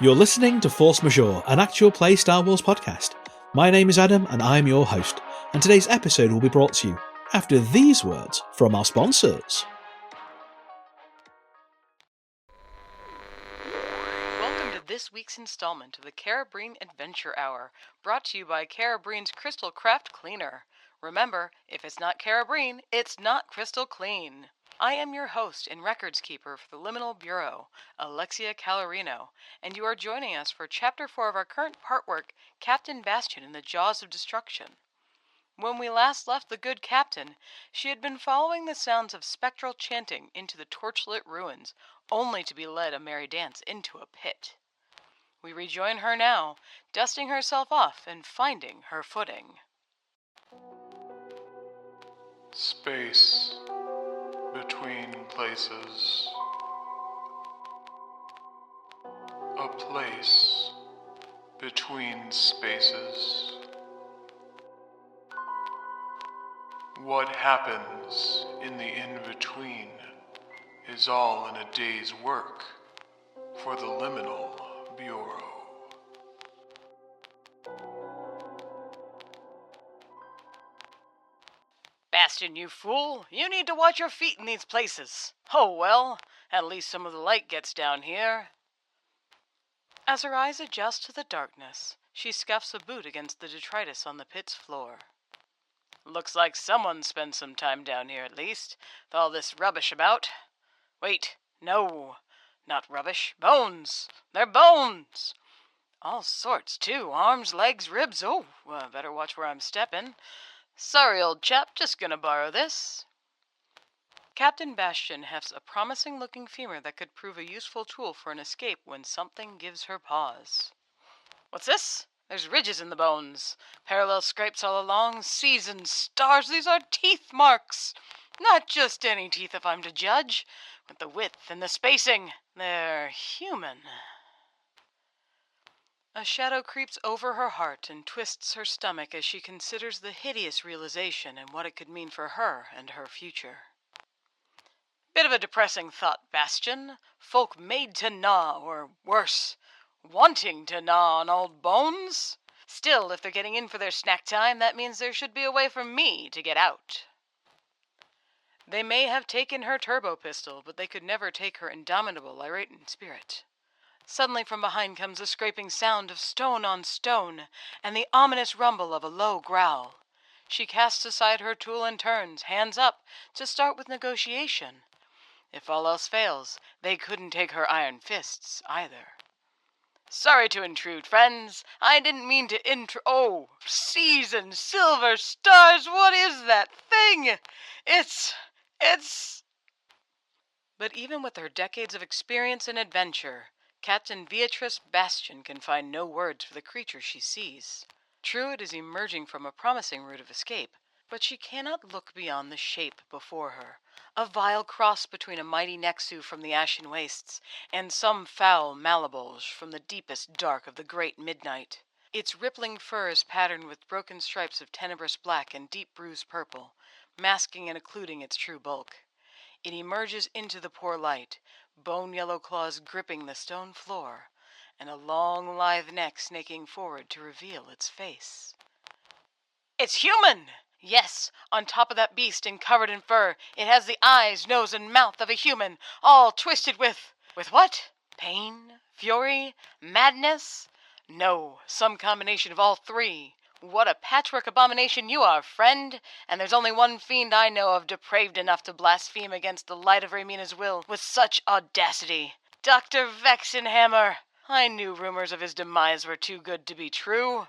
You're listening to Force Majeure, an actual play Star Wars podcast. My name is Adam and I'm your host, and today's episode will be brought to you after these words from our sponsors. Welcome to this week's installment of the Carabrine Adventure Hour, brought to you by Carabrine's Crystal Craft Cleaner. Remember, if it's not Carabrine, it's not crystal clean. I am your host and records keeper for the Liminal Bureau, Alexia Calorino, and you are joining us for Chapter 4 of our current part work, Captain Bastion in the Jaws of Destruction. When we last left the good captain, she had been following the sounds of spectral chanting into the torchlit ruins, only to be led a merry dance into a pit. We rejoin her now, dusting herself off and finding her footing. Space between places. A place between spaces. What happens in the in-between is all in a day's work for the Liminal Bureau. Bastion, you fool! You need to watch your feet in these places. Oh well, at least some of the light gets down here. As her eyes adjust to the darkness, she scuffs a boot against the detritus on the pit's floor. Looks like someone spent some time down here at least, with all this rubbish about. Wait, no, not rubbish. Bones! They're bones! All sorts, too. Arms, legs, ribs. Oh, better watch where I'm stepping. Sorry, old chap, just gonna borrow this. Captain Bastion hefts a promising-looking femur that could prove a useful tool for an escape when something gives her pause. What's this? There's ridges in the bones. Parallel scrapes all along. Seas and stars, these are teeth marks. Not just any teeth if I'm to judge. With the width and the spacing, they're human. A shadow creeps over her heart and twists her stomach as she considers the hideous realization and what it could mean for her and her future. Bit of a depressing thought, Bastion. Folk made to gnaw, or worse, wanting to gnaw on old bones? Still, if they're getting in for their snack time, that means there should be a way for me to get out. They may have taken her turbo pistol, but they could never take her indomitable, irate spirit. Suddenly from behind comes the scraping sound of stone on stone, and the ominous rumble of a low growl. She casts aside her tool and turns, hands up, to start with negotiation. If all else fails, they couldn't take her iron fists, either. Sorry to intrude, friends. I didn't mean to Oh, seas and silver stars, what is that thing? It's... But even with her decades of experience and adventure, Captain Beatrice Bastion can find no words for the creature she sees. True, it is emerging from a promising route of escape, but she cannot look beyond the shape before her, a vile cross between a mighty Nexu from the Ashen Wastes and some foul Malabulge from the deepest dark of the great midnight. Its rippling fur is patterned with broken stripes of tenebrous black and deep bruised purple, masking and occluding its true bulk. It emerges into the poor light, bone-yellow claws gripping the stone floor, and a long, lithe neck snaking forward to reveal its face. It's human! Yes, on top of that beast and covered in fur, it has the eyes, nose, and mouth of a human, all twisted with what? Pain? Fury? Madness? No, some combination of all three. What a patchwork abomination you are, friend! And there's only one fiend I know of depraved enough to blaspheme against the light of Ramina's will with such audacity. Dr. Vexenhammer! I knew rumors of his demise were too good to be true.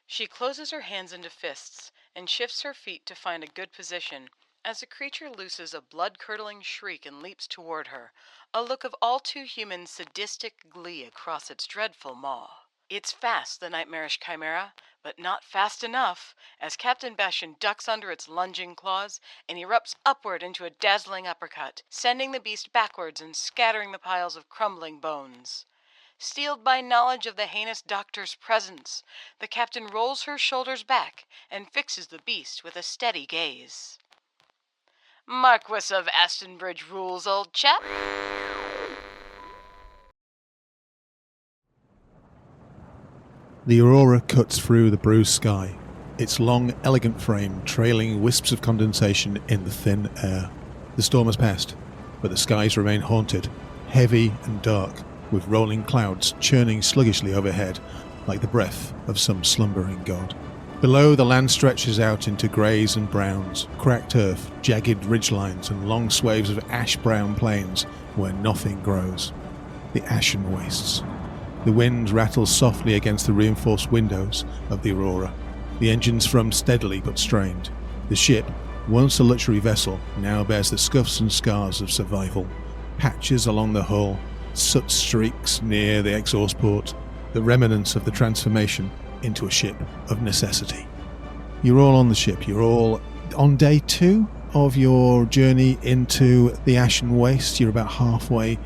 She closes her hands into fists and shifts her feet to find a good position as the creature looses a blood-curdling shriek and leaps toward her, a look of all too human sadistic glee across its dreadful maw. It's fast, the nightmarish chimera, but not fast enough, as Captain Bastion ducks under its lunging claws and erupts upward into a dazzling uppercut, sending the beast backwards and scattering the piles of crumbling bones. Steeled by knowledge of the heinous doctor's presence, the captain rolls her shoulders back and fixes the beast with a steady gaze. Marquis of Astonbridge rules, old chap. The Aurora cuts through the bruised sky, its long, elegant frame trailing wisps of condensation in the thin air. The storm has passed, but the skies remain haunted, heavy and dark, with rolling clouds churning sluggishly overhead like the breath of some slumbering god. Below, the land stretches out into greys and browns, cracked earth, jagged ridgelines, and long swathes of ash-brown plains where nothing grows. The Ashen Wastes. The wind rattles softly against the reinforced windows of the Aurora. The engines thrum steadily but strained. The ship, once a luxury vessel, now bears the scuffs and scars of survival. Patches along the hull, soot streaks near the exhaust port, the remnants of the transformation into a ship of necessity. You're all on the ship. You're all on day 2 of your journey into the Ashen Wastes. You're about halfway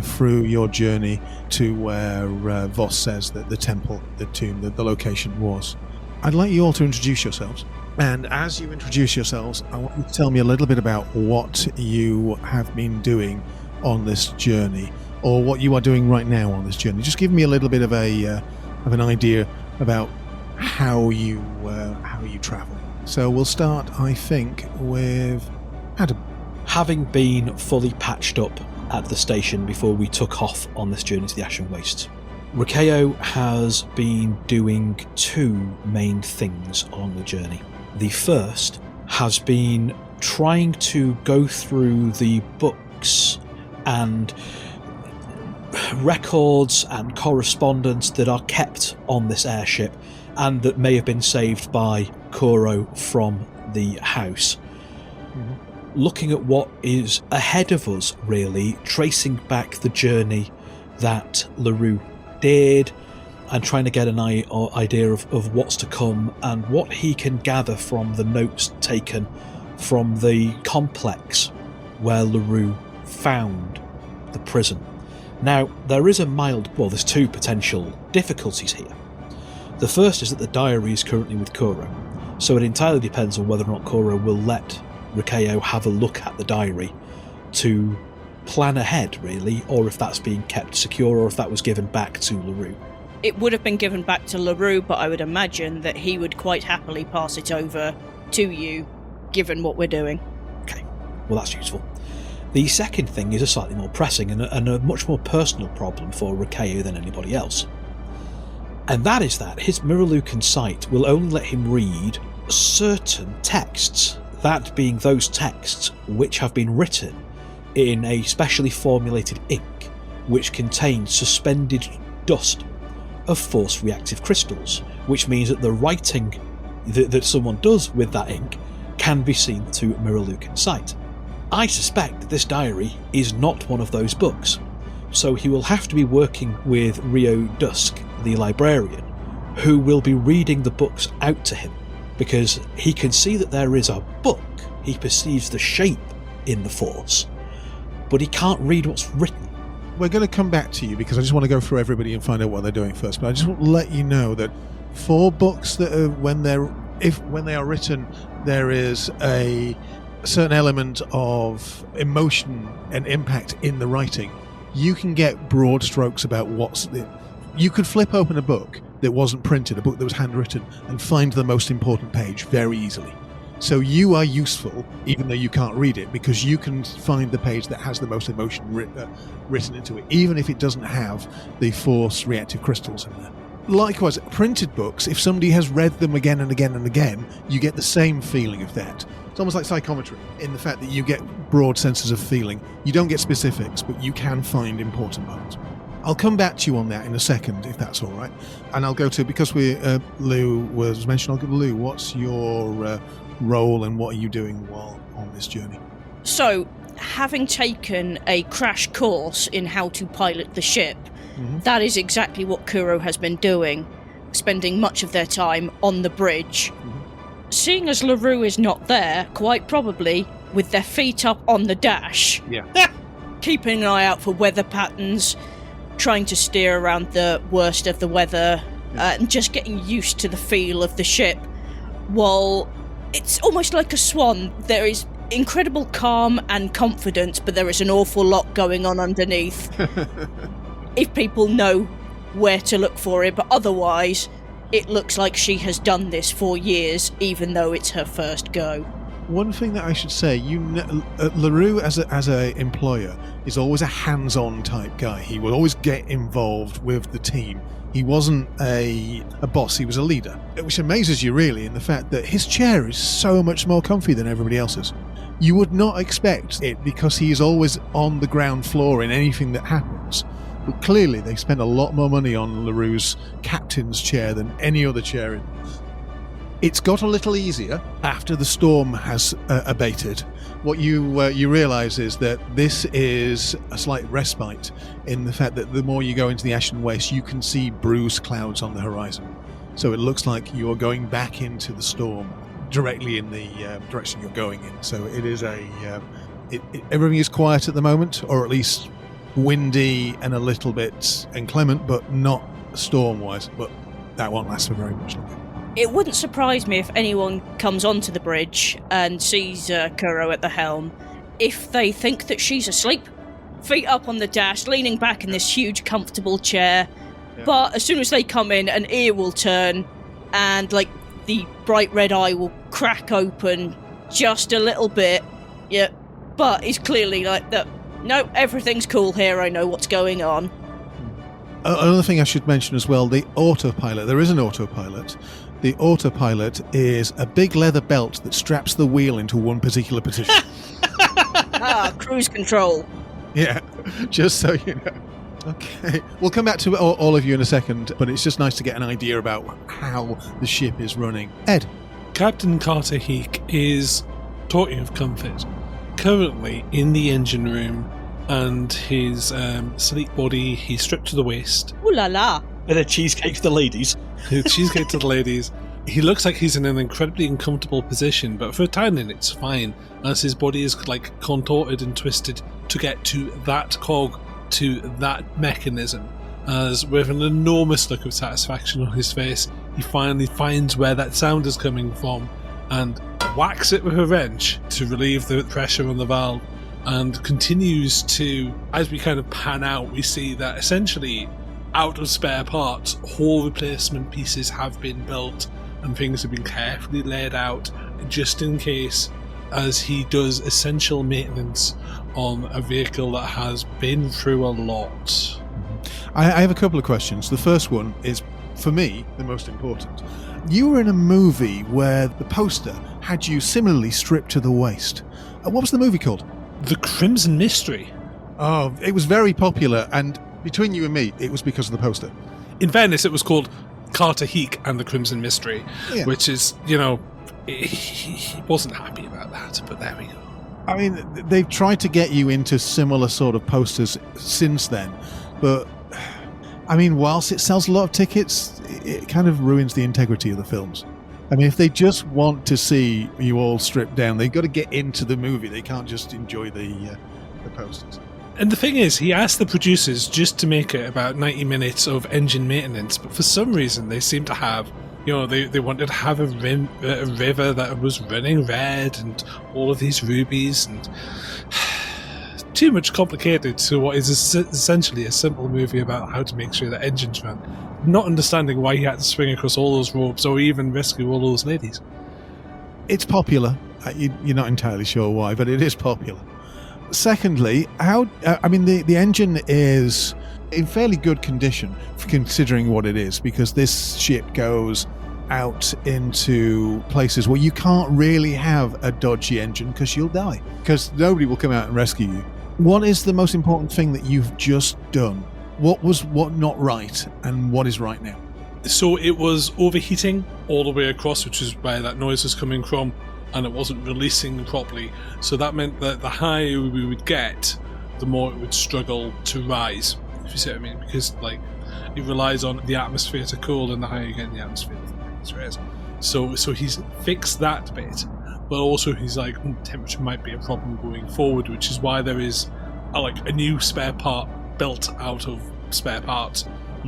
through your journey to where Voss says that the temple, the tomb, the location was. I'd like you all to introduce yourselves. And as you introduce yourselves, I want you to tell me a little bit about what you have been doing on this journey, or what you are doing right now on this journey. Just give me a little bit of an idea about how you travel. So we'll start, I think, with Adam. Having been fully patched up at the station before we took off on this journey to the Ashen Wastes, Rikeo has been doing 2 main things along the journey. The first has been trying to go through the books and records and correspondence that are kept on this airship and that may have been saved by Kuro from the house. Looking at what is ahead of us, really, tracing back the journey that LaRue did and trying to get an idea of what's to come and what he can gather from the notes taken from the complex where LaRue found the prison. Now, there is there's 2 potential difficulties here. The first is that the diary is currently with Kuro, so it entirely depends on whether or not Kuro will let Rikeo have a look at the diary to plan ahead, really, or if that's being kept secure, or if that was given back to LaRue. It would have been given back to LaRue, but I would imagine that he would quite happily pass it over to you, given what we're doing. Okay, well that's useful. The second thing is a slightly more pressing and a much more personal problem for Rikeo than anybody else. And that is that his Miralukan sight will only let him read certain texts, that being those texts which have been written in a specially formulated ink which contains suspended dust of force reactive crystals, which means that the writing that someone does with that ink can be seen to Miralukan sight. I suspect that this diary is not one of those books, so he will have to be working with Rio Dusk, the librarian, who will be reading the books out to him, because he can see that there is a book, he perceives the shape in the force, but he can't read what's written. We're going to come back to you because I just want to go through everybody and find out what they're doing first, but I just want to let you know that for books that are, when they are written, there is a certain element of emotion and impact in the writing. You can get broad strokes about you could flip open a book that wasn't printed, a book that was handwritten, and find the most important page very easily. So you are useful, even though you can't read it, because you can find the page that has the most emotion written into it, even if it doesn't have the force reactive crystals in there. Likewise, printed books, if somebody has read them again and again and again, you get the same feeling of that. It's almost like psychometry, in the fact that you get broad senses of feeling. You don't get specifics, but you can find important parts. I'll come back to you on that in a second, if that's all right. And I'll go to, because Lou was mentioned, I'll go to Lou. What's your role and what are you doing while on this journey? So, having taken a crash course in how to pilot the ship, that is exactly what Kuro has been doing, spending much of their time on the bridge. Seeing as LaRue is not there, quite probably with their feet up on the dash, keeping an eye out for weather patterns, trying to steer around the worst of the weather, and just getting used to the feel of the ship, while it's almost like a swan. There is incredible calm and confidence, but there is an awful lot going on underneath. If people know where to look for it, but otherwise it looks like she has done this for years, even though it's her first go. One thing that I should say, LaRue as a employer is always a hands-on type guy. He will always get involved with the team. He wasn't a boss, he was a leader, which amazes you really in the fact that his chair is so much more comfy than everybody else's. You would not expect it because he is always on the ground floor in anything that happens. But clearly they spent a lot more money on LaRue's captain's chair than any other chair in. It's got a little easier after the storm has abated. What you realise is that this is a slight respite in the fact that the more you go into the Ashen Wastes, you can see bruised clouds on the horizon. So it looks like you're going back into the storm directly in the direction you're going in. So it is everything is quiet at the moment, or at least windy and a little bit inclement, but not storm-wise. But that won't last for very much longer. It wouldn't surprise me if anyone comes onto the bridge and sees Kuro at the helm, if they think that she's asleep, feet up on the dash, leaning back in this huge comfortable chair. Yeah. But as soon as they come in, an ear will turn and like the bright red eye will crack open just a little bit. Yeah, but it's clearly like that. No, everything's cool here. I know what's going on. Another thing I should mention as well, the autopilot. There is an autopilot. The autopilot is a big leather belt that straps the wheel into one particular position. Cruise control. Yeah, just so you know. Okay, we'll come back to all of you in a second, but it's just nice to get an idea about how the ship is running. Ed? Captain Carter Heek is, talking of comfort, currently in the engine room, and his sleek body, he's stripped to the waist. Ooh la la. Bit of cheesecake to the ladies. Cheesecake to the ladies. He looks like he's in an incredibly uncomfortable position, but for a time it's fine, as his body is like contorted and twisted to get to that cog, to that mechanism. As with an enormous look of satisfaction on his face, he finally finds where that sound is coming from and whacks it with a wrench to relieve the pressure on the valve, and continues to, as we kind of pan out, we see that essentially out of spare parts, whole replacement pieces have been built and things have been carefully laid out just in case, as he does essential maintenance on a vehicle that has been through a lot. I have a couple of questions. The first one is, for me, the most important. You were in a movie where the poster had you similarly stripped to the waist. What was the movie called? The Crimson Mystery. Oh, it was very popular, and between you and me, it was because of the poster. In fairness, it was called Carter Heek and the Crimson Mystery, which is, he wasn't happy about that, but there we go. I mean, they've tried to get you into similar sort of posters since then, but, I mean, whilst it sells a lot of tickets, it kind of ruins the integrity of the films. I mean, if they just want to see you all stripped down, they've got to get into the movie. They can't just enjoy the posters. And the thing is, he asked the producers just to make it about 90 minutes of engine maintenance, but for some reason they seem to have, they wanted to have a river that was running red and all of these rubies, and too much complicated to what is essentially a simple movie about how to make sure that engines run. Not understanding why he had to swing across all those ropes or even rescue all those ladies. It's popular. You're not entirely sure why, but it is popular. Secondly, the engine is in fairly good condition for considering what it is, because this ship goes out into places where you can't really have a dodgy engine because you'll die, because nobody will come out and rescue you. What is the most important thing that you've just done? What not right, and what is right now? So it was overheating all the way across, which is where that noise was coming from, and it wasn't releasing properly. So that meant that the higher we would get, the more it would struggle to rise, if you see what I mean, because it relies on the atmosphere to cool, and the higher you get in the atmosphere, the better it is. So he's fixed that bit, but also he's temperature might be a problem going forward, which is why there is a new spare part built out of spare parts,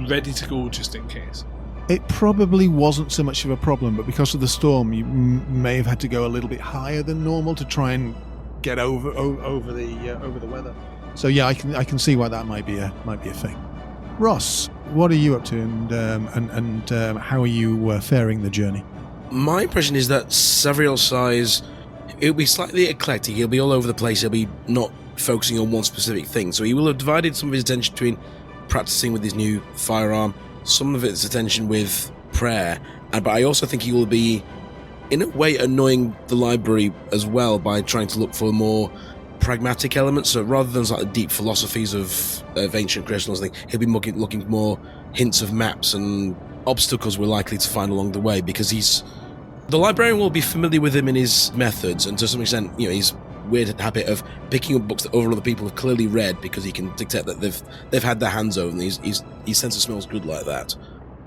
ready to go just in case. It probably wasn't so much of a problem, but because of the storm, you may have had to go a little bit higher than normal to try and get over the weather. So yeah, I can see why that might be a thing. Ross, what are you up to, and how are you faring the journey? My impression is that Savriel's size, it'll be slightly eclectic. He'll be all over the place. He'll be not focusing on one specific thing. So he will have divided some of his attention between practicing with his new firearm, some of his attention with prayer, but I also think he will be, in a way, annoying the library as well by trying to look for more pragmatic elements. So rather than like the deep philosophies of ancient Christians, he'll be looking for more hints of maps and obstacles we're likely to find along the way, because the librarian will be familiar with him in his methods, and to some extent, his weird habit of picking up books that other people have clearly read because he can detect that they've had their hands over them. His sense of smell is good like that.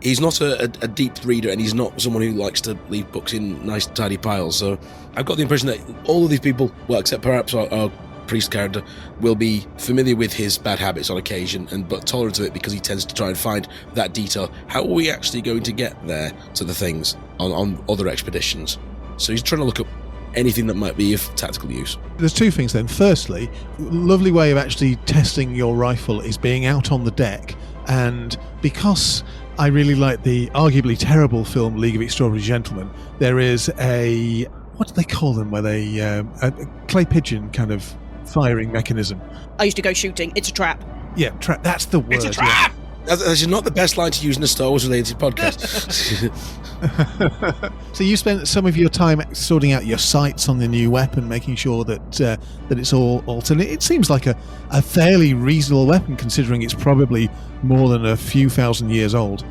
He's not a deep reader, and he's not someone who likes to leave books in nice tidy piles. So I've got the impression that all of these people, well, except perhaps our priest character, will be familiar with his bad habits on occasion, but tolerant of it because he tends to try and find that detail. How are we actually going to get there to the things on other expeditions? So he's trying to look up anything that might be of tactical use. There's two things then. Firstly, lovely way of actually testing your rifle is being out on the deck, and because I really like the arguably terrible film League of Extraordinary Gentlemen, there is a, what do they call them, where they a clay pigeon kind of firing mechanism. I used to go shooting. It's a trap. Yeah, trap. That's the word. It's a trap! Yeah. That's not the best line to use in a Star Wars related podcast. So you spent some of your time sorting out your sights on the new weapon, making sure that it's all alternate. It seems like a fairly reasonable weapon, considering it's probably more than a few thousand years old.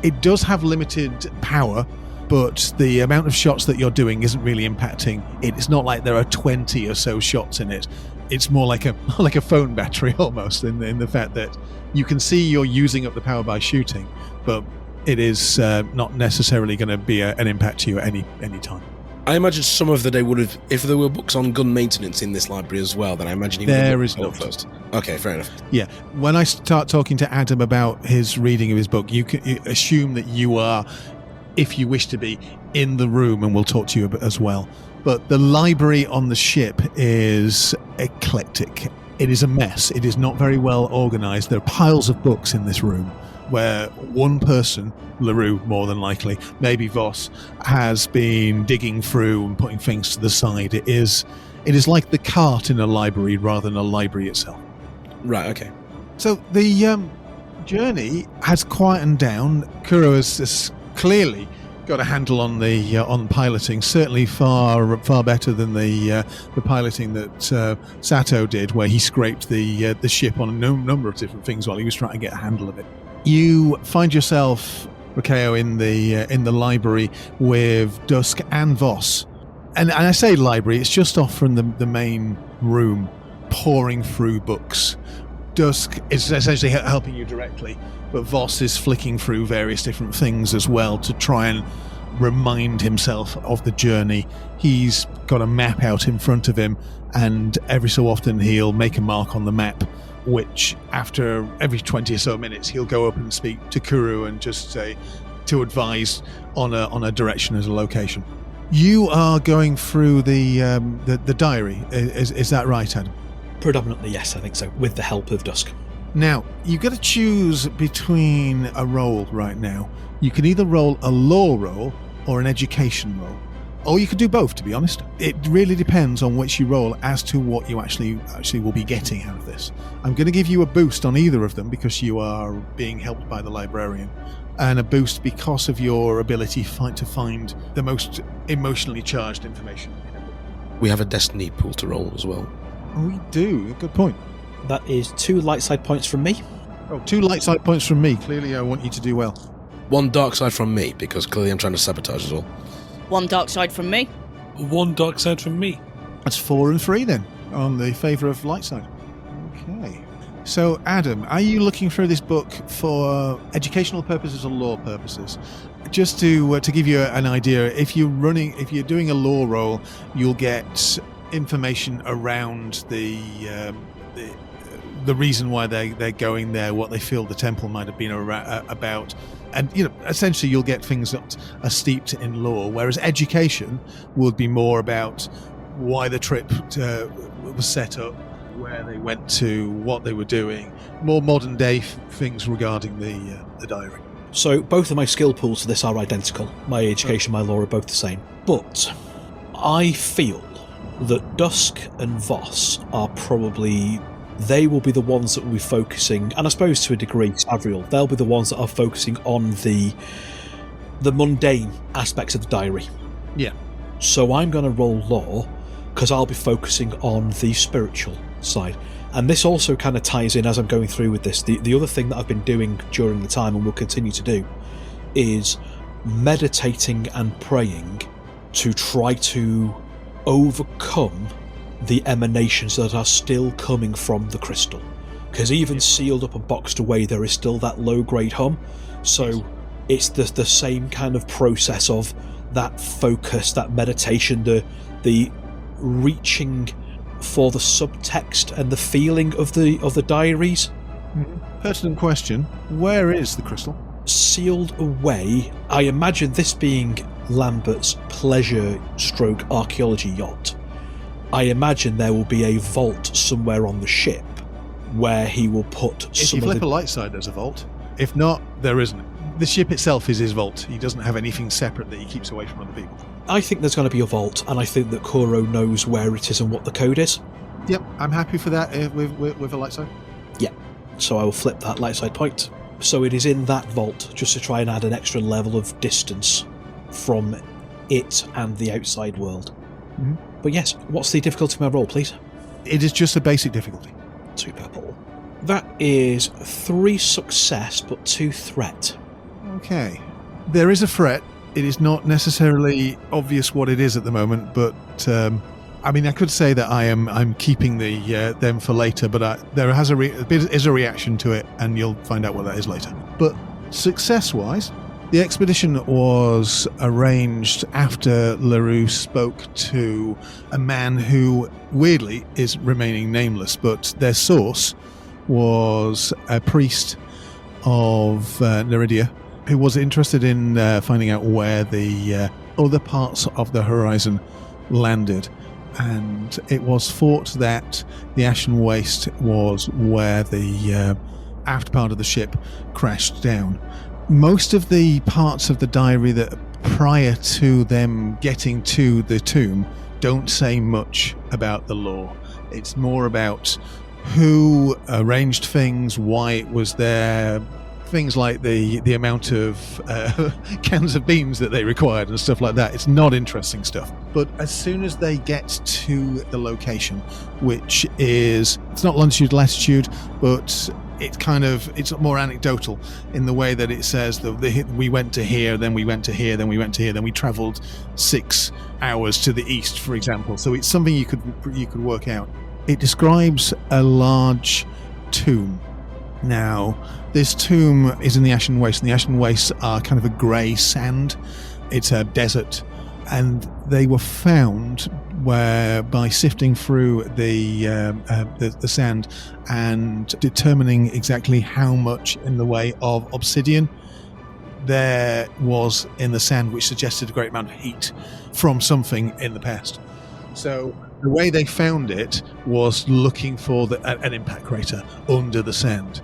It does have limited power, but the amount of shots that you're doing isn't really impacting it. It's not like there are 20 or so shots in it. It's more like a phone battery almost, in the fact that you can see you're using up the power by shooting, but it is not necessarily going to be an impact to you at any time. I imagine some of the day would have, if there were books on gun maintenance in this library as well, then I imagine he would there have is not first. Okay, fair enough. Yeah, when I start talking to Adam about his reading of his book, you can assume that you are, if you wish to be, in the room, and we'll talk to you a bit as well. But the library on the ship is eclectic. It is a mess. It is not very well organised. There are piles of books in this room where one person, LaRue more than likely, maybe Voss, has been digging through and putting things to the side. It is like the cart in a library rather than a library itself. Right, okay. So the journey has quietened down. Kuro has clearly got a handle on the piloting, certainly far better than the piloting that Sato did, where he scraped the ship on a number of different things while he was trying to get a handle of it. You find yourself, Rakeo, in the library with Dusk and Voss, and I say library, it's just off from the main room, pouring through books. Dusk is essentially helping you directly, but Voss is flicking through various different things as well to try and remind himself of the journey. He's got a map out in front of him, and every so often he'll make a mark on the map, which after every 20 or so minutes he'll go up and speak to Kuru and just say to advise on a direction as a location. You are going through the diary, is that right, Adam? Predominantly, yes, I think so, with the help of Dusk. Now, you've got to choose between a role right now. You can either roll a law roll or an education roll. Or you could do both, to be honest. It really depends on which you roll as to what you actually will be getting out of this. I'm going to give you a boost on either of them because you are being helped by the librarian, and a boost because of your ability to find the most emotionally charged information. We have a destiny pool to roll as well. We do. Good point. That is 2 light side points from me. Oh, 2 light side points from me. Clearly, I want you to do well. 1 dark side from me, because clearly I'm trying to sabotage us all. 1 dark side from me. 1 dark side from me. That's 4 and 3 then, on the favour of light side. Okay. So, Adam, are you looking through this book for educational purposes or law purposes? Just to give you an idea, if you're doing a law roll, you'll get information around the reason why they're going there, what they feel the temple might have been about, and essentially you'll get things that are steeped in lore. Whereas education would be more about why the trip was set up, where they went to, what they were doing, more modern day things regarding the diary. So both of my skill pools for this are identical. My education, my law are both the same. But I feel that Dusk and Voss are probably... They will be the ones that will be focusing, and I suppose to a degree, Savriel, they'll be the ones that are focusing on the mundane aspects of the diary. Yeah. So I'm going to roll law, because I'll be focusing on the spiritual side. And this also kind of ties in as I'm going through with this. The other thing that I've been doing during the time and will continue to do is meditating and praying to try to overcome the emanations that are still coming from the crystal. Because even sealed up and boxed away, there is still that low-grade hum. So it's the same kind of process of that focus, that meditation, the reaching for the subtext and the feeling of the diaries. Pertinent question. Where is the crystal? Sealed away. I imagine this being Lambert's pleasure stroke archaeology yacht. I imagine there will be a vault somewhere on the ship where he will put If you flip a light side, there's a vault. If not, there isn't. The ship itself is his vault. He doesn't have anything separate that he keeps away from other people. I think there's going to be a vault, and I think that Kuro knows where it is and what the code is. Yep, I'm happy for that with a light side. Yeah, so I will flip that light side point. So it is in that vault, just to try and add an extra level of distance from it and the outside world. Mm-hmm. But yes, what's the difficulty of my roll, please? It is just a basic difficulty. 2 purple. That is 3 success, but 2 threat. Okay. There is a threat. It is not necessarily obvious what it is at the moment, but I mean, I could say that I'm keeping them for later, but there is a reaction to it, and you'll find out what that is later. But success-wise, the expedition was arranged after LaRue spoke to a man who, weirdly, is remaining nameless, but their source was a priest of Neridia who was interested in finding out where the other parts of the horizon landed. And it was thought that the Ashen Waste was where the aft part of the ship crashed down. Most of the parts of the diary that prior to them getting to the tomb don't say much about the lore. It's more about who arranged things, why it was there, things like the amount of cans of beans that they required and stuff like that. It's not interesting stuff. But as soon as they get to the location, which is, it's not longitude, latitude, but it's more anecdotal in the way that it says that we went to here, then we went to here, then we went to here, then we travelled 6 hours to the east, for example. So it's something you could work out. It describes a large tomb. Now, this tomb is in the Ashen Wastes, and the Ashen Wastes are kind of a grey sand. It's a desert, and they were found where by sifting through the sand and determining exactly how much in the way of obsidian there was in the sand, which suggested a great amount of heat from something in the past. So the way they found it was looking for an impact crater under the sand.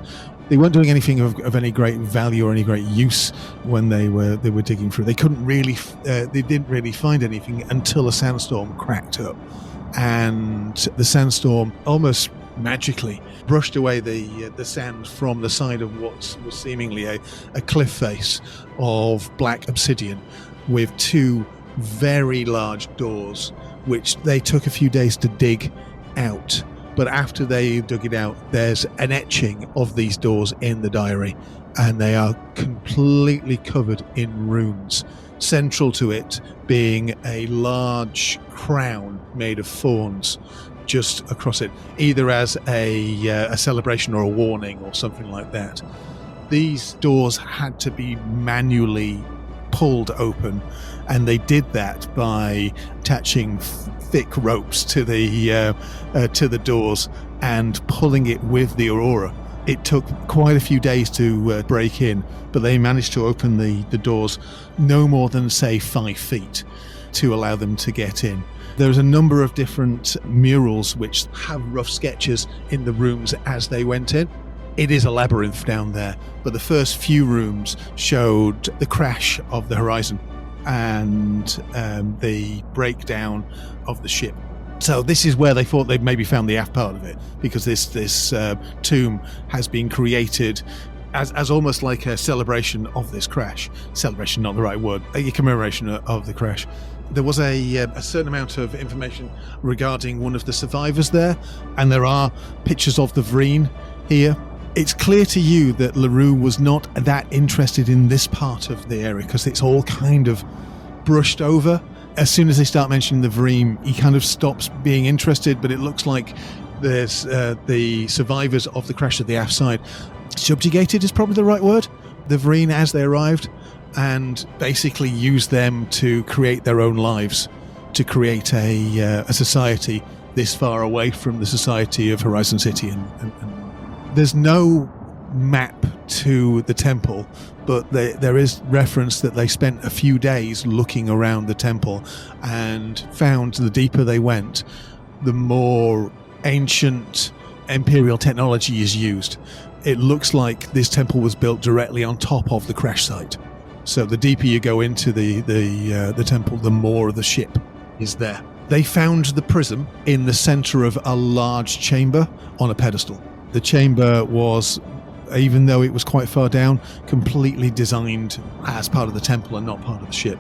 They weren't doing anything of any great value or any great use when they were digging through. They couldn't really, they didn't really find anything until a sandstorm cracked up, and the sandstorm almost magically brushed away the sand from the side of what was seemingly a cliff face of black obsidian with 2 very large doors, which they took a few days to dig out. But after they dug it out, there's an etching of these doors in the diary, and they are completely covered in runes. Central to it being a large crown made of thorns just across it, either as a celebration or a warning or something like that. These doors had to be manually pulled open, and they did that by attaching thick ropes to the doors and pulling it with the Aurora. It took quite a few days to break in, but they managed to open the doors no more than, say, 5 feet. to allow them to get in. There's a number of different murals which have rough sketches in the rooms as they went in. It is a labyrinth down there, but the first few rooms showed the crash of the Horizon and the breakdown of the ship. So this is where they thought they'd maybe found the aft part of it, because this tomb has been created as almost like a celebration of this crash. Celebration, not the right word. A commemoration of the crash. There was a certain amount of information regarding one of the survivors there, and there are pictures of the Vreen here. It's clear to you that LaRue was not that interested in this part of the area because it's all kind of brushed over. As soon as they start mentioning the Vreen, he kind of stops being interested, but it looks like there's the survivors of the crash of the aft side. Subjugated is probably the right word. The Vreen as they arrived, and basically use them to create their own lives, to create a society this far away from the society of Horizon City. And there's no map to the temple, but there is reference that they spent a few days looking around the temple and found the deeper they went, the more ancient Imperial technology is used. It looks like this temple was built directly on top of the crash site. So the deeper you go into the temple, the more of the ship is there. They found the prism in the center of a large chamber on a pedestal. The chamber was, even though it was quite far down, completely designed as part of the temple and not part of the ship,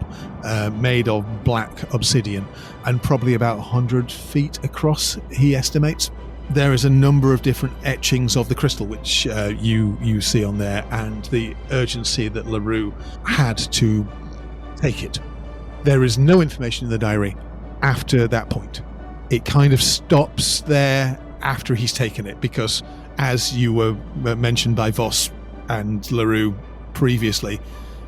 made of black obsidian and probably about 100 feet across, he estimates. There is a number of different etchings of the crystal which you see on there, and the urgency that LaRue had to take it. There is no information in the diary after that point. It kind of stops there after he's taken it, because as you were mentioned by Voss and LaRue previously,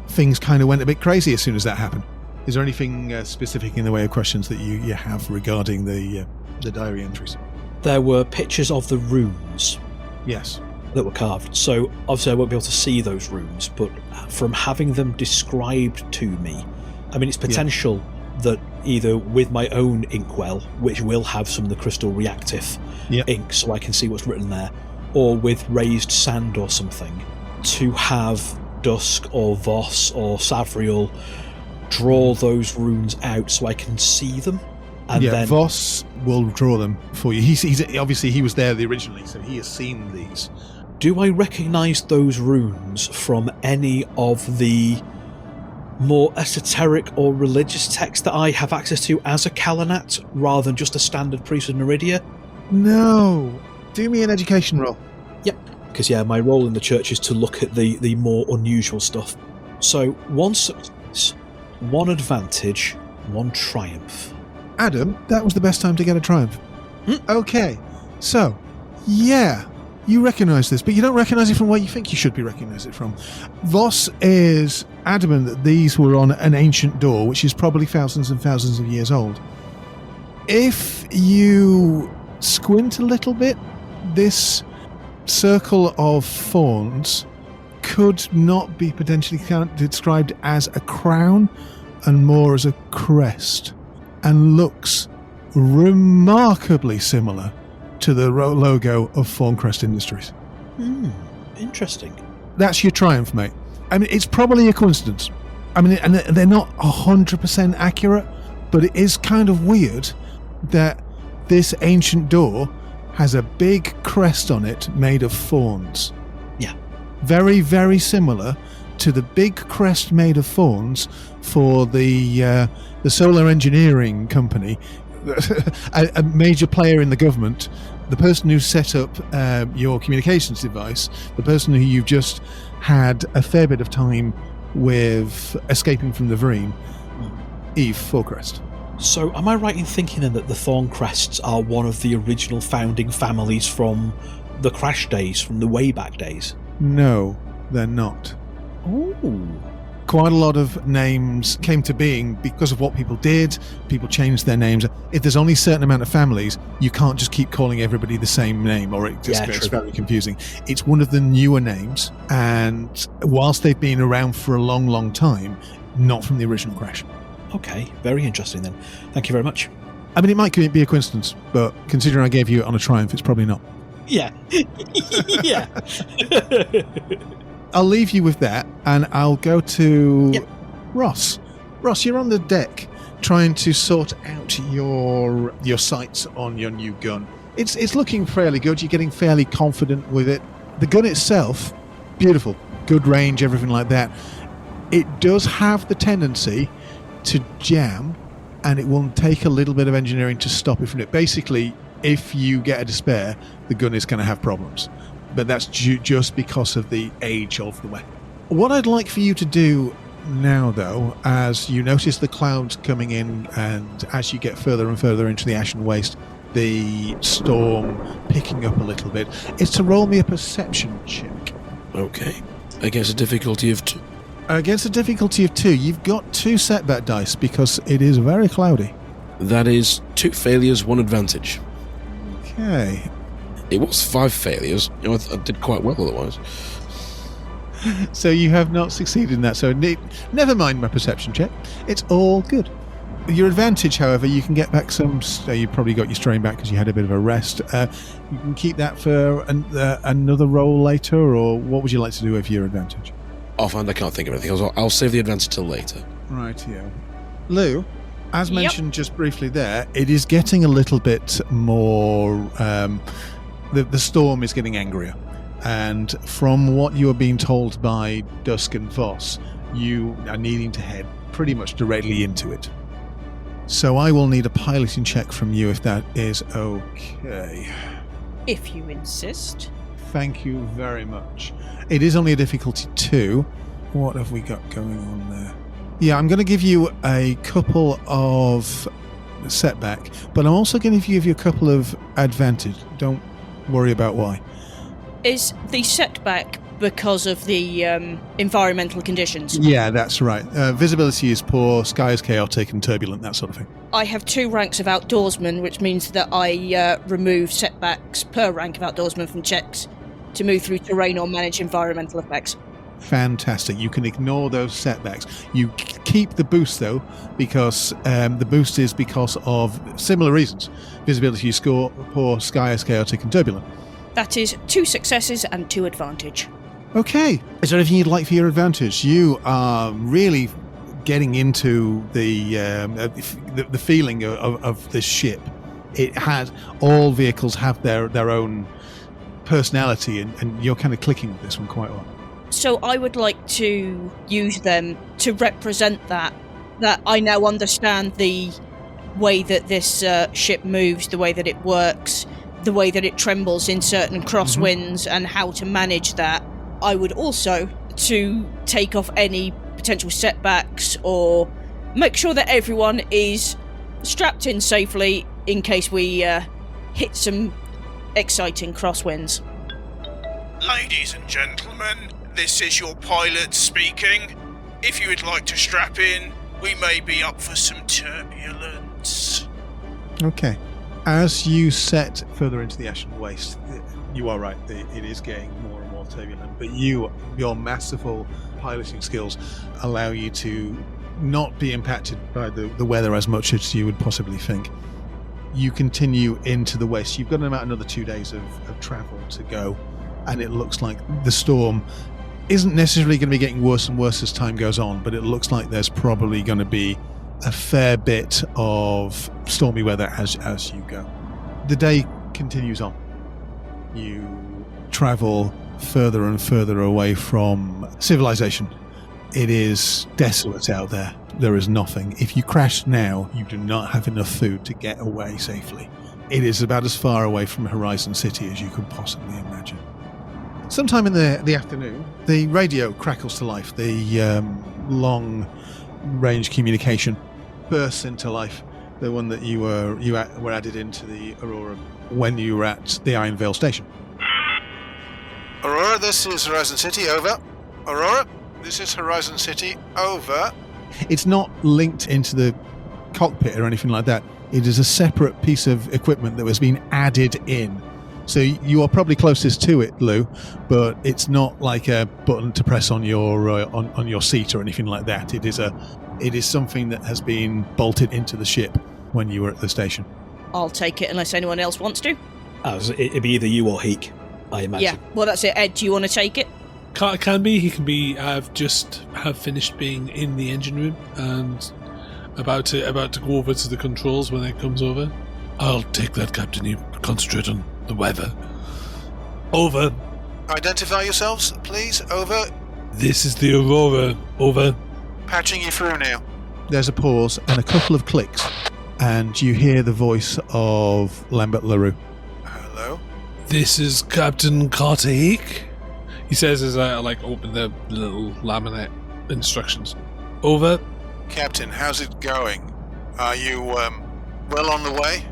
things kind of went a bit crazy as soon as that happened. Is there anything specific in the way of questions that you have regarding the diary entries? There were pictures of the runes. Yes. That were carved. So obviously I won't be able to see those runes, but from having them described to me, I mean, it's potential that either with my own inkwell, which will have some of the crystal reactive ink so I can see what's written there, or with raised sand or something, to have Dusk or Voss or Savriel draw those runes out so I can see them. And then Voss will draw them for you. He's obviously he was there originally, so he has seen these. Do I recognise those runes from any of the more esoteric or religious texts that I have access to as a Kalanat, rather than just a standard priest of Neridia? No. Do me an education roll. Yep. Because my role in the church is to look at the more unusual stuff. So 1 success, 1 advantage, 1 triumph. Adam, that was the best time to get a triumph. Okay, so, you recognise this, but you don't recognise it from where you think you should be recognised it from. Voss is adamant that these were on an ancient door, which is probably thousands and thousands of years old. If you squint a little bit, this circle of thorns could not be potentially described as a crown and more as a crest, and looks remarkably similar to the logo of Thorncrest Industries. Interesting. That's your triumph, mate. I mean, it's probably a coincidence. I mean, and they're not 100% accurate, but it is kind of weird that this ancient door has a big crest on it made of thorns. Yeah. Very, very similar to the big crest made of thorns for the solar engineering company, a major player in the government, the person who set up your communications device, the person who you've just had a fair bit of time with escaping from the Vreen, Eve Thorncrest. So am I right in thinking then that the Thorncrests are one of the original founding families from the Crash days, from the way back days? No, they're not. Ooh. Quite a lot of names came to being because of what people did. People changed their names. If there's only a certain amount of families, you can't just keep calling everybody the same name, or it just gets very confusing. It's one of the newer names, and whilst they've been around for a long, long time, not from the original Crash. Okay, very interesting then. Thank you very much. I mean, it might be a coincidence, but considering I gave you it on a triumph, it's probably not. Yeah. Yeah. I'll leave you with that, and I'll go to Ross. Ross, you're on the deck trying to sort out your sights on your new gun. It's looking fairly good. You're getting fairly confident with it. The gun itself, beautiful, good range, everything like that. It does have the tendency to jam, and it will take a little bit of engineering to stop it from it. Basically, if you get a despair, the gun is going to have problems. But that's just because of the age of the weapon. What I'd like for you to do now, though, as you notice the clouds coming in, and as you get further and further into the Ashen Waste, the storm picking up a little bit, is to roll me a perception check. Okay. Against a difficulty of 2. Against a difficulty of 2, you've got 2 setback dice because it is very cloudy. That is 2 failures, 1 advantage. Okay. It was 5 failures. You know, I did quite well otherwise. So you have not succeeded in that. So never mind my perception check. It's all good. Your advantage, however, you can get back some. You probably got your strain back because you had a bit of a rest. You can keep that for another roll later, or what would you like to do with your advantage? Offhand, I can't think of anything else. I'll save the advantage till later. Right, yeah. Lou, as mentioned just briefly there, it is getting a little bit more. The storm is getting angrier. And from what you are being told by Dusk and Voss, you are needing to head pretty much directly into it. So I will need a piloting check from you if that is okay. If you insist. Thank you very much. It is only a difficulty 2. What have we got going on there? Yeah, I'm going to give you a couple of setback, but I'm also going to give you a couple of advantage. Don't worry about why. Is the setback because of the environmental conditions? Yeah, that's right. Visibility is poor, sky is chaotic and turbulent, that sort of thing. I have 2 ranks of outdoorsman, which means that I remove setbacks per rank of outdoorsman from checks to move through terrain or manage environmental effects. Fantastic. You can ignore those setbacks. You keep the boost, though, because the boost is because of similar reasons. Visibility is poor, sky is chaotic and turbulent. That is 2 successes and 2 advantage. Okay. Is there anything you'd like for your advantage? You are really getting into the feeling of this ship. It has all vehicles have their own personality, and you're kind of clicking with this one quite well. So I would like to use them to represent that I now understand the way that this ship moves, the way that it works, the way that it trembles in certain crosswinds, and how to manage that. I would also to take off any potential setbacks or make sure that everyone is strapped in safely in case we hit some exciting crosswinds. Ladies and gentlemen, this is your pilot speaking. If you would like to strap in, we may be up for some turbulence. Okay. As you set further into the Ashen Waste, you are right, it is getting more and more turbulent, but your masterful piloting skills allow you to not be impacted by the weather as much as you would possibly think. You continue into the waste. You've got about another 2 days of travel to go, and it looks like the storm isn't necessarily going to be getting worse and worse as time goes on, but it looks like there's probably going to be a fair bit of stormy weather as you go. The day continues on. You travel further and further away from civilization. It is desolate out there. There is nothing. If you crash now, you do not have enough food to get away safely. It is about as far away from Horizon City as you could possibly imagine. Sometime in the afternoon, the radio crackles to life. The long-range communication bursts into life. The one that you were added into the Aurora when you were at the Ironvale station. Aurora, this is Horizon City, over. Aurora, this is Horizon City, over. It's not linked into the cockpit or anything like that. It is a separate piece of equipment that was being added in. So you are probably closest to it, Lou, but it's not like a button to press on your seat or anything like that. It is a It is something that has been bolted into the ship when you were at the station. I'll take it unless anyone else wants to. It'd be either you or Heek, I imagine. Yeah, well, that's it. Ed, do you want to take it? Can be. He can be. Have finished being in the engine room and about to go over to the controls when it comes over. I'll take that, Captain. You concentrate on the weather. Over. Identify yourselves, please. Over. This is the Aurora. Over. Patching you through now. There's a pause and a couple of clicks, and you hear the voice of Lambert LaRue. Hello? This is Captain Carter Heek. He says as I open the little laminate instructions. Over. Captain, how's it going? Are you, well on the way?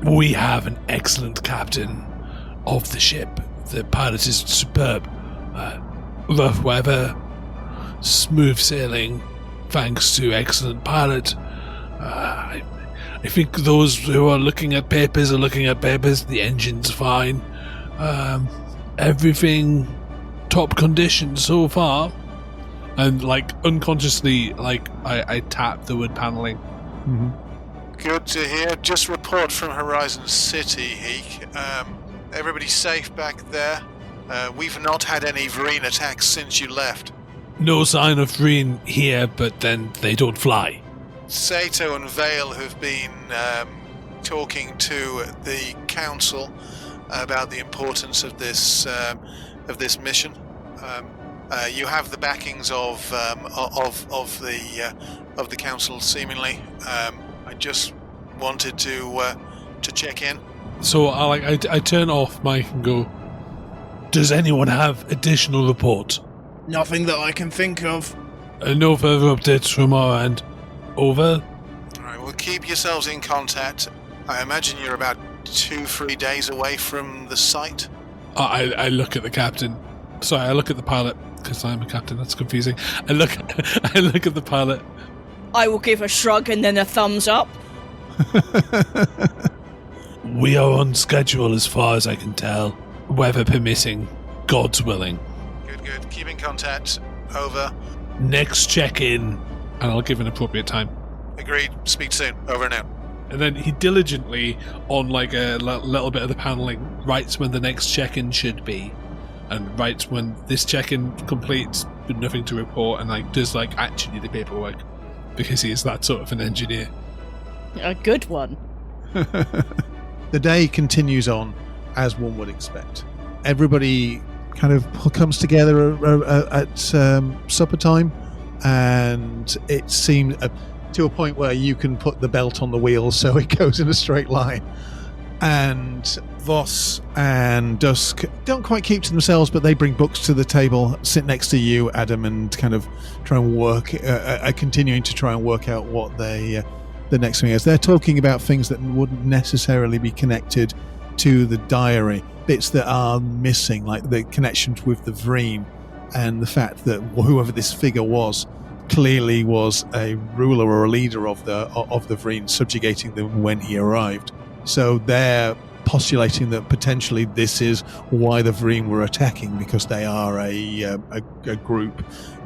We have an excellent captain of the ship. The pilot is superb. Rough weather, smooth sailing, thanks to excellent pilot. I think those who are looking at papers are looking at papers. The engine's fine. Everything top condition so far. And unconsciously, I tap the wood paneling. Mm-hmm. Good to hear. Just report from Horizon City, Heek. Everybody's safe back there. We've not had any Vreen attacks since you left. No sign of Vreen here, but then they don't fly. Sato and Vale have been talking to the council about the importance of this mission. You have the backings of the council, seemingly. I just wanted to check in. So I turn off Mike and go, does anyone have additional report? Nothing that I can think of. No further updates from our end. Over. Alright, well, keep yourselves in contact. I imagine you're about 2-3 days away from the site. I look at the captain. Sorry, I look at the pilot, because I'm a captain, that's confusing. I look at the pilot. I will give a shrug and then a thumbs up. We are on schedule as far as I can tell. Weather permitting. God's willing. Good. Keep in contact. Over. Next check-in. And I'll give an appropriate time. Agreed. Speak soon. Over and out. And then he diligently, on a little bit of the paneling, writes when the next check-in should be. And writes when this check-in completes, with nothing to report, and does actually the paperwork. Because he is that sort of an engineer. A good one. The day continues on as one would expect. Everybody kind of comes together at supper time, and it seems to a point where you can put the belt on the wheel so it goes in a straight line. And Voss and Dusk don't quite keep to themselves, but they bring books to the table, sit next to you, Adam, and kind of try and continuing to try and work out what the next thing is. They're talking about things that wouldn't necessarily be connected to the diary, bits that are missing, like the connections with the Vreen, and the fact that whoever this figure was clearly was a ruler or a leader of the Vreen, subjugating them when he arrived. So they're postulating that potentially this is why the Vreen were attacking, because they are a group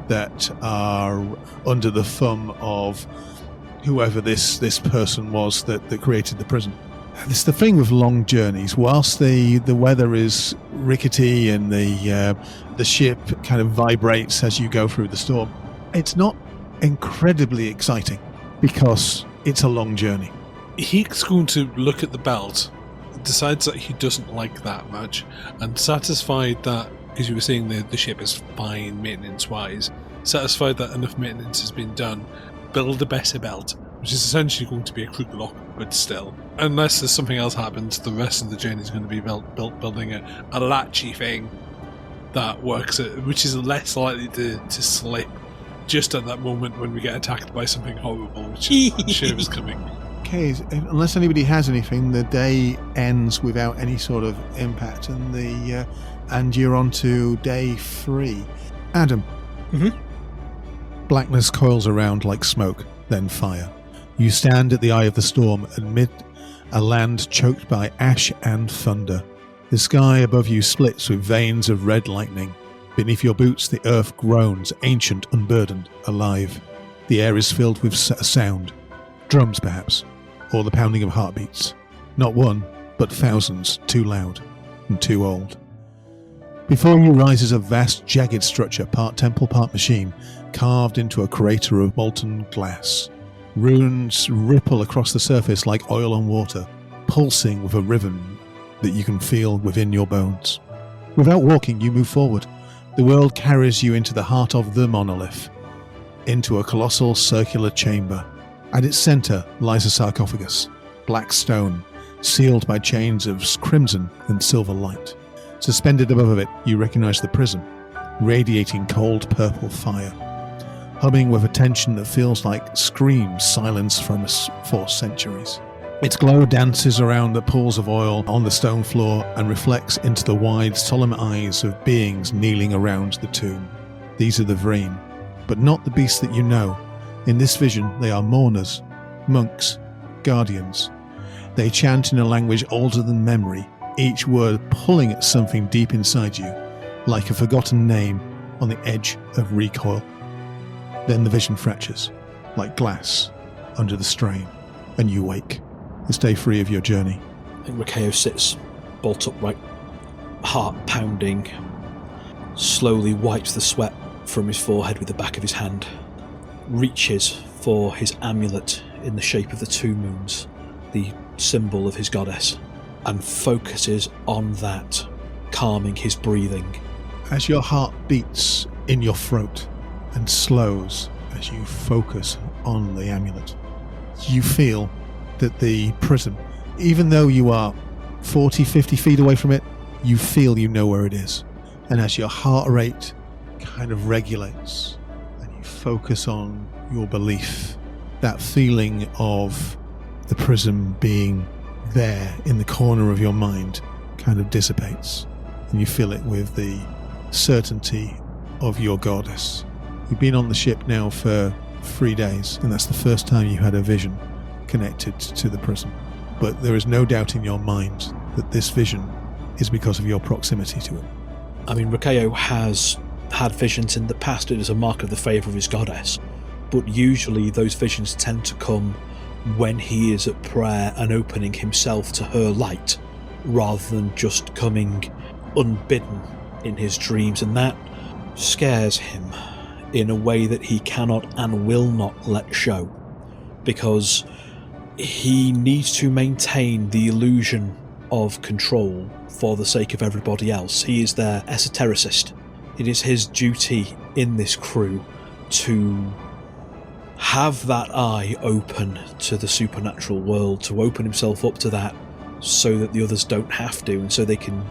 that are under the thumb of whoever this person was that created the prison. It's the thing with long journeys. Whilst the weather is rickety and the ship kind of vibrates as you go through the storm, it's not incredibly exciting because it's a long journey. Heek's going to look at the belt, decides that he doesn't like that much, and satisfied that, because you were saying the ship is fine maintenance-wise, satisfied that enough maintenance has been done, build a better belt, which is essentially going to be a crook lock, but still. Unless there's something else happens, the rest of the journey is going to be building a latchy thing that works, which is less likely to slip just at that moment when we get attacked by something horrible, which I'm sure is coming. Okay, unless anybody has anything, the day ends without any sort of impact, and you're on to day 3. Adam. Mm-hmm. Blackness coils around like smoke, then fire. You stand at the eye of the storm amid a land choked by ash and thunder. The sky above you splits with veins of red lightning. Beneath your boots, the earth groans, ancient, unburdened, alive. The air is filled with sound. Drums, perhaps, or the pounding of heartbeats. Not one, but thousands, too loud and too old. Before you rises a vast, jagged structure, part temple, part machine, carved into a crater of molten glass. Runes ripple across the surface like oil on water, pulsing with a rhythm that you can feel within your bones. Without walking, you move forward. The world carries you into the heart of the monolith, into a colossal circular chamber. At its centre lies a sarcophagus, black stone, sealed by chains of crimson and silver light. Suspended above it, you recognise the prism, radiating cold purple fire, humming with a tension that feels like screams silenced for centuries. Its glow dances around the pools of oil on the stone floor and reflects into the wide, solemn eyes of beings kneeling around the tomb. These are the Vreen, but not the beasts that you know. In this vision, they are mourners, monks, guardians. They chant in a language older than memory, each word pulling at something deep inside you, like a forgotten name on the edge of recoil. Then the vision fractures, like glass, under the strain, and you wake. Stay free of your journey. I think Rakeo sits bolt upright, heart pounding, slowly wipes the sweat from his forehead with the back of his hand, reaches for his amulet in the shape of the two moons, the symbol of his goddess, and focuses on that, calming his breathing. As your heart beats in your throat and slows as you focus on the amulet, you feel that the prism, even though you are 40, 50 feet away from it, you feel you know where it is. And as your heart rate kind of regulates and you focus on your belief, that feeling of the prism being there in the corner of your mind kind of dissipates, and you fill it with the certainty of your goddess. You've been on the ship now for 3 days, and that's the first time you had a vision connected to the prism. But there is no doubt in your mind that this vision is because of your proximity to it. I mean, Rakeo has had visions in the past. It is a mark of the favour of his goddess, but usually those visions tend to come when he is at prayer and opening himself to her light, rather than just coming unbidden in his dreams, and that scares him in a way that he cannot and will not let show, because he needs to maintain the illusion of control for the sake of everybody else. He is their esotericist. It is his duty in this crew to have that eye open to the supernatural world, to open himself up to that so that the others don't have to, and so they can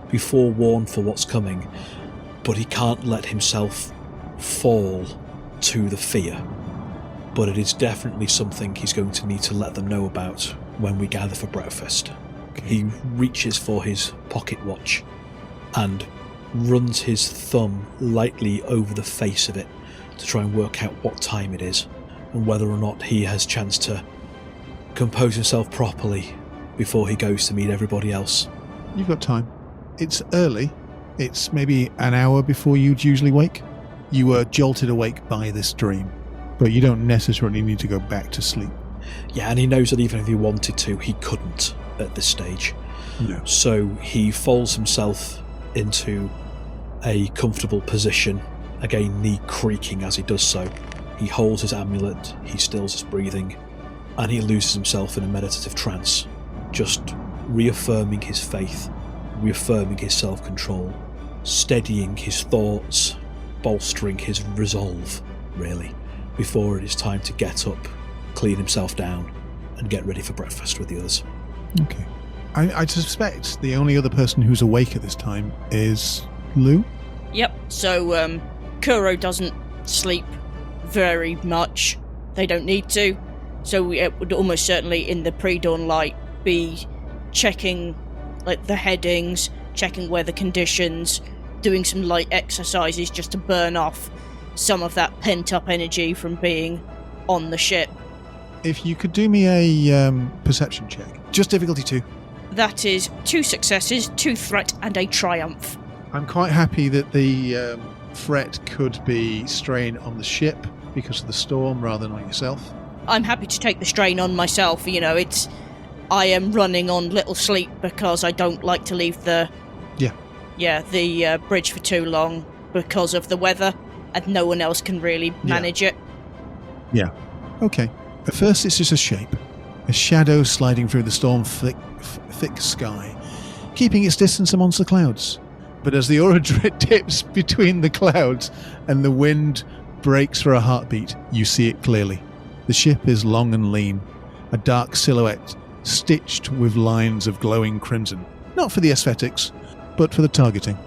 be forewarned for what's coming. But he can't let himself fall to the fear. But it is definitely something he's going to need to let them know about when we gather for breakfast. Okay. He reaches for his pocket watch and runs his thumb lightly over the face of it to try and work out what time it is and whether or not he has chance to compose himself properly before he goes to meet everybody else. You've got time. It's early. It's maybe an hour before you'd usually wake. You were jolted awake by this dream, but you don't necessarily need to go back to sleep. Yeah, and he knows that even if he wanted to, he couldn't at this stage. No. So he folds himself into a comfortable position, again knee creaking as he does so. He holds his amulet, he stills his breathing, and he loses himself in a meditative trance, just reaffirming his faith, reaffirming his self-control, steadying his thoughts, bolstering his resolve, really, before it is time to get up, clean himself down, and get ready for breakfast with the others. Okay. I suspect the only other person who's awake at this time is Lou? Yep, so Kuro doesn't sleep very much. They don't need to. So it would almost certainly, in the pre-dawn light, be checking like the headings, checking weather conditions, doing some light exercises just to burn off some of that pent-up energy from being on the ship. If you could do me a perception check. Just difficulty 2. That is 2 successes, 2 threat, and a triumph. I'm quite happy that the threat could be strain on the ship, because of the storm rather than on yourself? I'm happy to take the strain on myself. I am running on little sleep because I don't like to leave the bridge for too long because of the weather, and no one else can really manage it. Yeah. Okay. At first it's just a shape, a shadow sliding through the storm-thick sky, keeping its distance amongst the clouds. But as the aura dips between the clouds and the wind breaks for a heartbeat, you see it clearly. The ship is long and lean, a dark silhouette stitched with lines of glowing crimson. Not for the aesthetics, but for the targeting.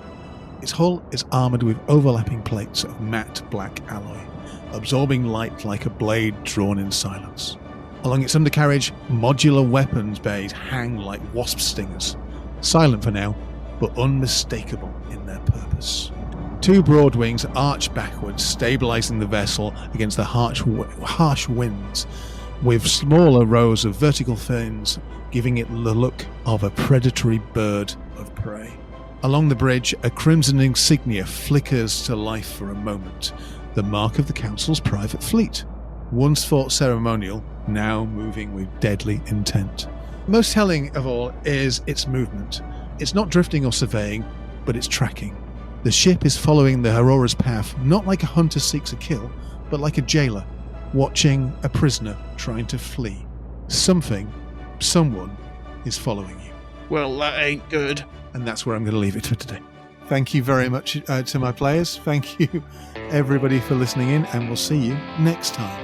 Its hull is armoured with overlapping plates of matte black alloy, absorbing light like a blade drawn in silence. Along its undercarriage, modular weapons bays hang like wasp stingers, silent for now, but unmistakable in their purpose. Two broad wings arch backwards, stabilising the vessel against the harsh winds, with smaller rows of vertical fins giving it the look of a predatory bird of prey. Along the bridge, a crimson insignia flickers to life for a moment, the mark of the Council's private fleet. Once thought ceremonial, now moving with deadly intent. Most telling of all is its movement. It's not drifting or surveying, but it's tracking. The ship is following the Aurora's path, not like a hunter seeks a kill, but like a jailer, watching a prisoner trying to flee. Someone is following you. Well, that ain't good. And that's where I'm going to leave it for today. Thank you very much to my players. Thank you, everybody, for listening in, and we'll see you next time.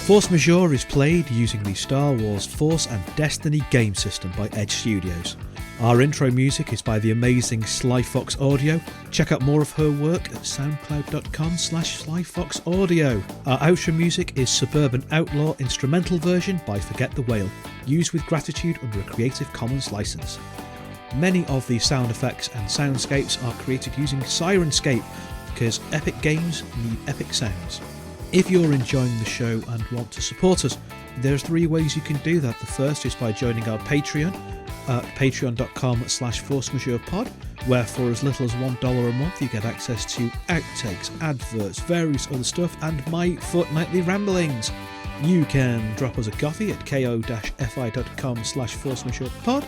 Force Majeure is played using the Star Wars Force and Destiny game system by Edge Studios. Our intro music is by the amazing Sly Fox Audio. Check out more of her work at soundcloud.com/SlyFoxAudio. Our outro music is Suburban Outlaw instrumental version by Forget the Whale, used with gratitude under a Creative Commons license. Many of the sound effects and soundscapes are created using Sirenscape, because epic games need epic sounds. If you're enjoying the show and want to support us, there's 3 ways you can do that. The first is by joining our Patreon at patreon.com/ForceMajeurePod, where for as little as $1 a month you get access to outtakes, adverts, various other stuff, and my fortnightly ramblings. You can drop us a coffee at ko-fi.com/ForceMajeurePod,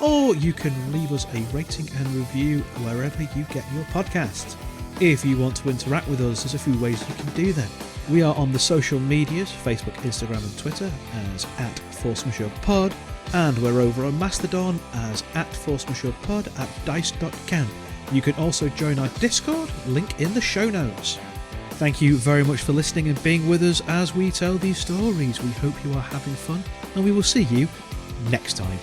or you can leave us a rating and review wherever you get your podcasts. If you want to interact with us, there's a few ways you can do that. We are on the social medias, Facebook, Instagram and Twitter as @ForceMajeurePod, and we're over on Mastodon as @ForceMajeurePod at dice.camp. You can also join our Discord, link in the show notes. Thank you very much for listening and being with us as we tell these stories. We hope you are having fun, and we will see you next time.